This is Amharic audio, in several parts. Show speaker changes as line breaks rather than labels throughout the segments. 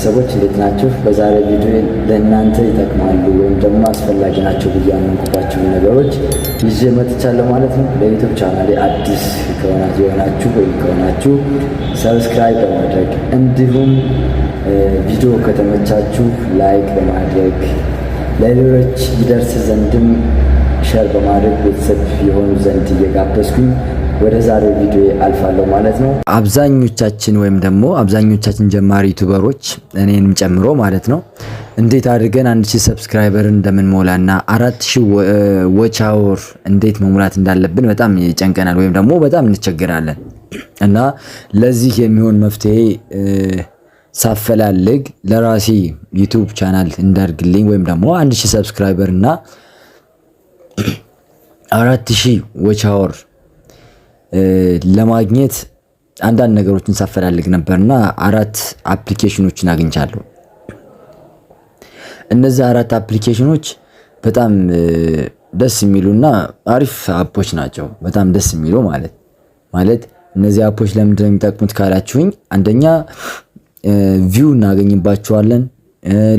ቤተሰቦች እንዴት ናችሁ? በዛሬ ቪዲዮ ለእናንተ ይጠቅማሉ ወይም ደግሞ አስፈላጊ ናቸው ብዬ ያመንኩባቸውን ነገሮች ይዤ መጥቻለሁ ማለት ነው። ለዩቲዩብ ቻናሌ አዲስ የሆናችሁ ወይም ከሆናችሁ ሰብስክራይብ በማድረግ እንዲሁም ቪዲዮ ከተመቻችሁ ላይክ በማድረግ ለሌሎች ይደርስ ዘንድም ሸር በማድረግ ቤተሰብ የሆኑ ዘንድ እየጋበዝኩኝ ወደ ዛሬው ቪዲዮ አልፋለሁ ማለት ነው። አብዛኞቻችን ወይም ደግሞ አብዛኞቻችን ጀማሪ ዩቲዩበሮች እኔንም ጨምሮ ማለት ነው እንዴት አድርገን 1000 ሰብስክራይበርን እንደምንሞላና 4000 ዎች አወር እንዴት መሙላት እንዳለብን በጣም ይጨንቀናል ወይም ደግሞ በጣም እንቸገራለን። እና ለዚህ የሚሆን መፍትሄ ሳፈላልግ ለራሴ ዩቲዩብ ቻናል እንዳርግልኝ ወይም ደግሞ 1000 ሰብስክራይበር እና 4000 ዎች አወር ለማግኘት አንዳንድ ነገሮችን ሳፈላልግ ነበርና 4 አፕሊኬሽኖችን አግኝቻለሁ። እነዚህ 4 አፕሊኬሽኖች በጣም ደስ የሚሉና አሪፍ አፖች ናቸው። በጣም ደስ የሚሉ ማለት እነዚህ አፖች ለምንድን ነው የሚጠቅሙት ካላችሁኝ፣ አንደኛ ቪው እናገኝባቸዋለን፣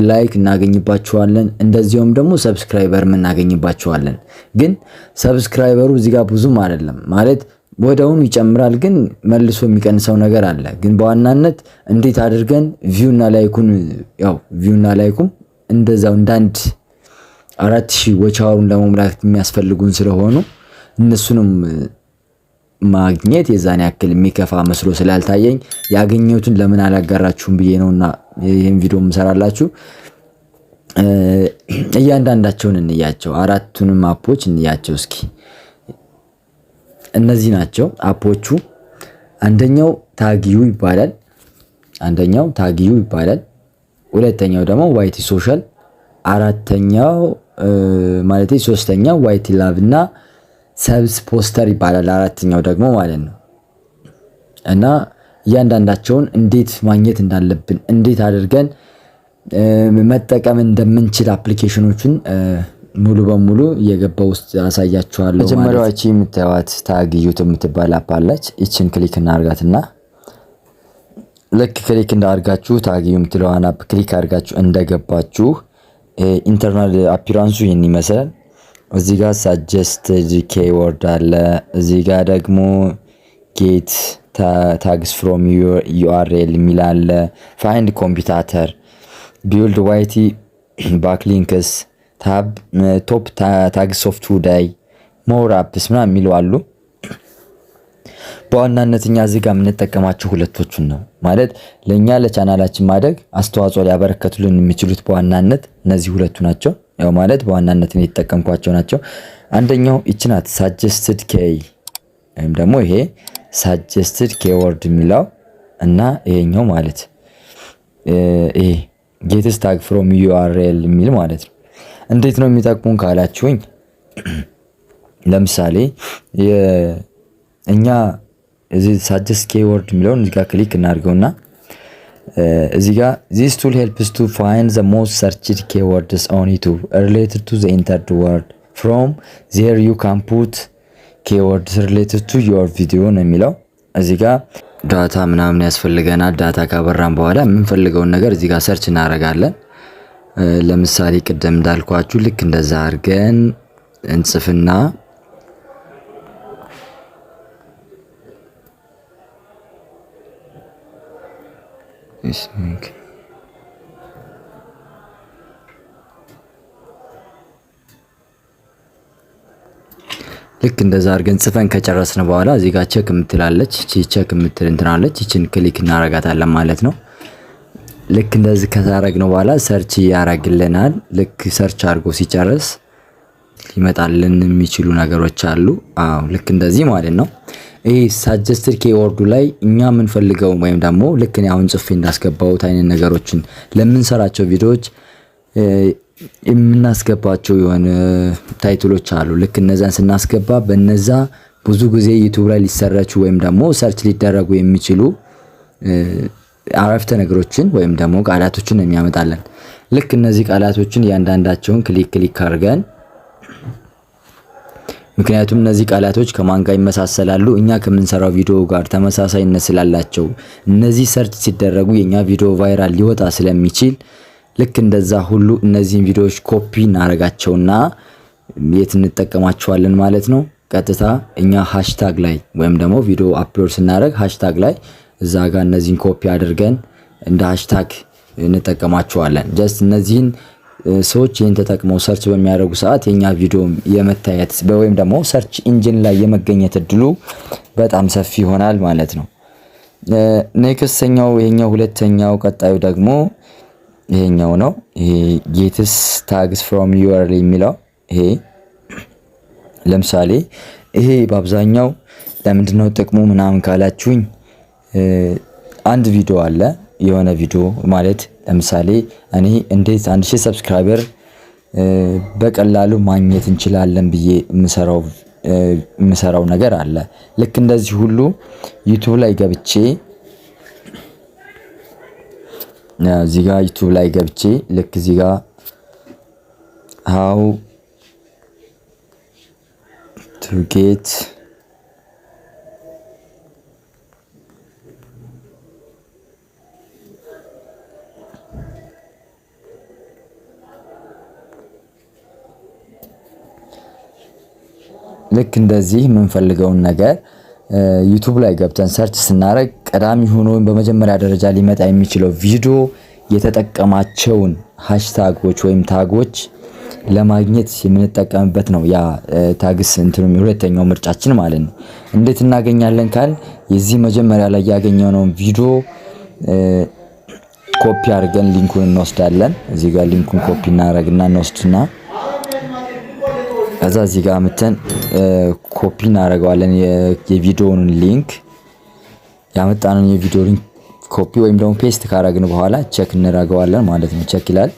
ላይክ እናገኝባቸዋለን፣ እንደዚሁም ደግሞ ሰብስክራይበር እናገኝባቸዋለን። ግን ሰብስክራይበሩ እዚህ ጋር ብዙም አይደለም ማለት ወደውን ይጨምራል፣ ግን መልሶ የሚቀንሰው ነገር አለ። ግን በዋናነት እንዴት አድርገን ቪውና ላይኩም እንደዛው እንዳንድ 4000 ዎች አወሩን ለመሙላት የሚያስፈልጉን ስለሆኑ እነሱንም ማግኘት የዛን ያክል የሚከፋ መስሎ ስላልታየኝ ያገኘሁትን ለምን አላጋራችሁም ብዬ ነውና ይሄን ቪዲዮ እንሰራላችሁ። እያንዳንዳቸውን እንያቸው፣ 4ቱንም አፖች እንያቸው እስኪ። እነዚህ ናቸው አፖቹ። አንደኛው ታግዩ ይባላል። ሁለተኛው ደግሞ ዋይቲ ሶሻል፣ ሶስተኛው ዋይቲ ላቭ እና ሰብስ ፖስተር ይባላል አራተኛው ደግሞ ማለት ነው። እና እያንዳንዳቸውን እንዴት ማግኘት እንዳለብን እንዴት አድርገን መጠቀም እንደምንችል አፕሊኬሽኖችን ሙሉ በሙሉ እየገባው ውስጥ ያሳያችኋለሁ። መጀመሪያው እቺ የምታዩት ታግዩት የምትባል አፕ አለች። እቺን ክሊክ እናርጋትና ልክ ክሊክ እንዳርጋችሁ ታግዩ የምትለዋን አፕ ክሊክ አርጋችሁ እንደገባችሁ ኢንተርናል አፒራንሱ ይሄን ይመስላል። እዚህ ጋር ሳጀስትድ ኬወርድ አለ። እዚህ ጋር ደግሞ ጌት ታግስ ፍሮም ዩአርኤል የሚል አለ። ፋይንድ ኮምፒውተር፣ ቢልድ ዋይቲ ባክሊንክስ፣ ቶፕ ታግስ ኦፍ ቱዴይ፣ ሞር አፕስ ምናምን የሚሉ አሉ። በዋናነት እኛ እዚህ ጋር የምንጠቀማቸው ሁለቶቹን ነው ማለት ለኛ ለቻናላችን ማደግ አስተዋጽኦ ሊያበረከቱልን የሚችሉት በዋናነት እነዚህ ሁለቱ ናቸው። ያው ማለት በዋናነት ነው የተጠቀምኳቸው ናቸው። አንደኛው እቺ ናት ሳጀስትድ ኬይ ወይም ደግሞ ይሄ ሳጀስትድ ኬወርድ የሚለው እና ይሄኛው ማለት ይሄ ጌትስ ታግ ፍሮም ዩአርኤል የሚል ማለት ነው። እንዴት ነው የሚጠቅሙን ካላችሁኝ፣ ለምሳሌ እኛ እዚህ ሳጀስት ኬወርድ የሚለውን እዚህ ጋር ክሊክ እናድርገውና እዚህ ጋር this tool helps to find the most searched keywords on YouTube related to the entered word. From there you can put keywords related to your video ነው የሚለው። እዚህ ጋር ዳታ ምናምን ያስፈልገናል። ዳታ ካበራን በኋላ የምንፈልገውን ነገር እዚህ ጋር ሰርች እናደርጋለን። ለምሳሌ ቅድም እንዳልኳችሁ ልክ እንደዛ አድርገን እንጽፍና ልክ እንደዛ አድርገን ጽፈን ከጨረስን በኋላ እዚህ ጋር ቼክ የምትላለች ቼክ የምትል እንትናለች። እቺን ክሊክ እናረጋታለን ማለት ነው። ልክ እንደዚህ ከታረግነው በኋላ ሰርች ያረግልናል። ልክ ሰርች አድርጎ ሲጨርስ ሊመጣልን የሚችሉ ነገሮች አሉ። ልክ እንደዚህ ማለት ነው። ይሄ ሳጀስትድ ኬወርዱ ላይ እኛ የምንፈልገው ወይም ደግሞ ልክ እኔ አሁን ጽፌ እንዳስገባሁት አይነት ነገሮችን ለምንሰራቸው ቪዲዮዎች የምናስገባቸው የሆነ ታይትሎች አሉ። ልክ እነዛን ስናስገባ በነዛ ብዙ ጊዜ ዩቲዩብ ላይ ሊሰራጩ ወይም ደግሞ ሰርች ሊደረጉ የሚችሉ አረፍተ ነገሮችን ወይም ደግሞ ቃላቶችን የሚያመጣልን። ልክ እነዚህ ቃላቶችን እያንዳንዳቸውን ክሊክ አድርገን ምክንያቱም እነዚህ ቃላቶች ከማን ጋር ይመሳሰላሉ? እኛ ከምንሰራው ቪዲዮ ጋር ተመሳሳይነት ስላላቸው እነዚህ ሰርች ሲደረጉ የኛ ቪዲዮ ቫይራል ሊወጣ ስለሚችል ልክ እንደዛ ሁሉ እነዚህን ቪዲዮዎች ኮፒ እናረጋቸውና የት እንጠቀማቸዋለን ማለት ነው። ቀጥታ እኛ ሃሽታግ ላይ ወይም ደግሞ ቪዲዮ አፕሎድ ስናደርግ ሃሽታግ ላይ እዛ ጋር እነዚህን ኮፒ አድርገን እንደ ሃሽታግ እንጠቀማቸዋለን። ጀስት እነዚህን ሰዎች ይህን ተጠቅመው ሰርች በሚያደርጉ ሰዓት የኛ ቪዲዮ የመታየት ወይም ደግሞ ሰርች ኢንጂን ላይ የመገኘት እድሉ በጣም ሰፊ ይሆናል ማለት ነው። ኔክስተኛው ይሄኛው ሁለተኛው ቀጣዩ ደግሞ ይሄኛው ነው። ይሄ ጌትስ ታግስ ፍሮም ዩአርኤል የሚለው ይሄ ለምሳሌ ይሄ በአብዛኛው ለምንድነው ጥቅሙ ምናምን ካላችሁኝ አንድ ቪዲዮ አለ የሆነ ቪዲዮ ማለት ለምሳሌ እኔ እንዴት 1000 ሰብስክራይበር በቀላሉ ማግኘት እንችላለን ብዬ የምሰራው ነገር አለ። ልክ እንደዚህ ሁሉ ዩቲዩብ ላይ ገብቼ እዚህ ጋር ዩቲዩብ ላይ ገብቼ ልክ እዚህ ጋር how to get ልክ እንደዚህ የምንፈልገውን ነገር ዩቲዩብ ላይ ገብተን ሰርች ስናደርግ ቀዳሚ ሆኖ በመጀመሪያ ደረጃ ሊመጣ የሚችለው ቪዲዮ የተጠቀማቸውን ሃሽታጎች ወይም ታጎች ለማግኘት የምንጠቀምበት ነው። ያ ታግስ እንትኑ ሁለተኛው ምርጫችን ማለት ነው። እንዴት እናገኛለን ካል የዚህ መጀመሪያ ላይ ያገኘነው ቪዲዮ ኮፒ አድርገን ሊንኩን እንወስዳለን። እዚህ ጋር ሊንኩን ኮፒ እናደርግና እንወስድና ከዛ እዚህ ጋር መተን ኮፒ እናደርገዋለን የቪዲዮውን ሊንክ ያመጣነው የቪዲዮ ሊንክ ኮፒ ወይም ደግሞ ፔስት ካደረግን በኋላ ቼክ እናደርገዋለን ማለት ነው። ቼክ ይላል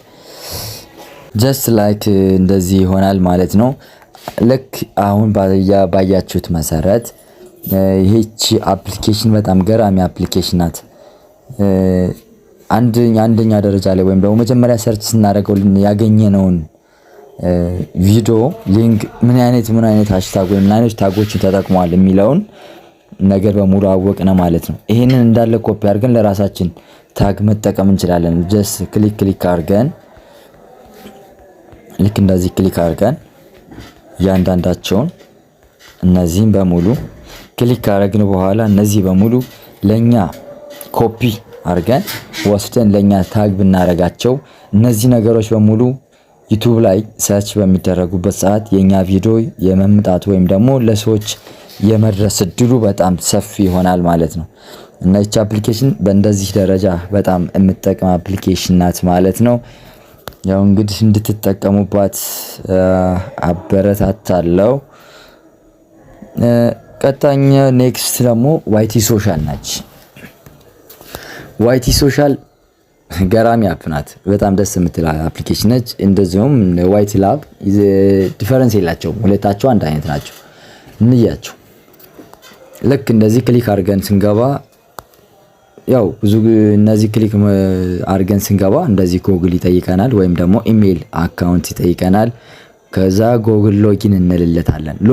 ጀስት ላይክ እንደዚህ ይሆናል ማለት ነው። ልክ አሁን ባያችሁት መሰረት ይሄቺ አፕሊኬሽን በጣም ገራሚ አፕሊኬሽን ናት። አንደኛ ደረጃ ላይ ወይም ደግሞ መጀመሪያ ሰርች ስናደርገው ያገኘነውን ቪዲዮ ሊንክ ምን አይነት ሃሽታግ ወይም ምን አይነት ታጎችን ተጠቅሟል የሚለውን ነገር በሙሉ አወቅነ ማለት ነው። ይሄንን እንዳለ ኮፒ አድርገን ለራሳችን ታግ መጠቀም እንችላለን። ጀስት ክሊክ አድርገን ልክ እንደዚህ ክሊክ አድርገን ያንዳንዳቸውን እነዚህን በሙሉ ክሊክ አድርገን በኋላ እነዚህ በሙሉ ለኛ ኮፒ አድርገን ወስደን ለኛ ታግ ብናረጋቸው እነዚህ ነገሮች በሙሉ ዩቲዩብ ላይ ሰርች በሚደረጉበት ሰዓት የኛ ቪዲዮ የመምጣት ወይም ደግሞ ለሰዎች የመድረስ እድሉ በጣም ሰፊ ይሆናል ማለት ነው። እና ይህች አፕሊኬሽን በእንደዚህ ደረጃ በጣም የምትጠቅም አፕሊኬሽን ናት ማለት ነው። ያው እንግዲህ እንድትጠቀሙባት አበረታታለሁ። ቀጣኛ ኔክስት ደግሞ ዋይቲ ሶሻል ናች። ዋይቲ ሶሻል ገራሚ አፕ ናት። በጣም ደስ የምትል አፕሊኬሽን ነች። እንደዚሁም ዋይቲ ላብ ዲፈረንስ የላቸውም። ሁለታቸው አንድ አይነት ናቸው። እንያቸው። ልክ እንደዚህ ክሊክ አድርገን ስንገባ ያው ብዙ እነዚህ ክሊክ አድርገን ስንገባ እንደዚህ ጎግል ይጠይቀናል ወይም ደግሞ ኢሜል አካውንት ይጠይቀናል። ከዛ ጎግል ሎጊን እንልለታለን።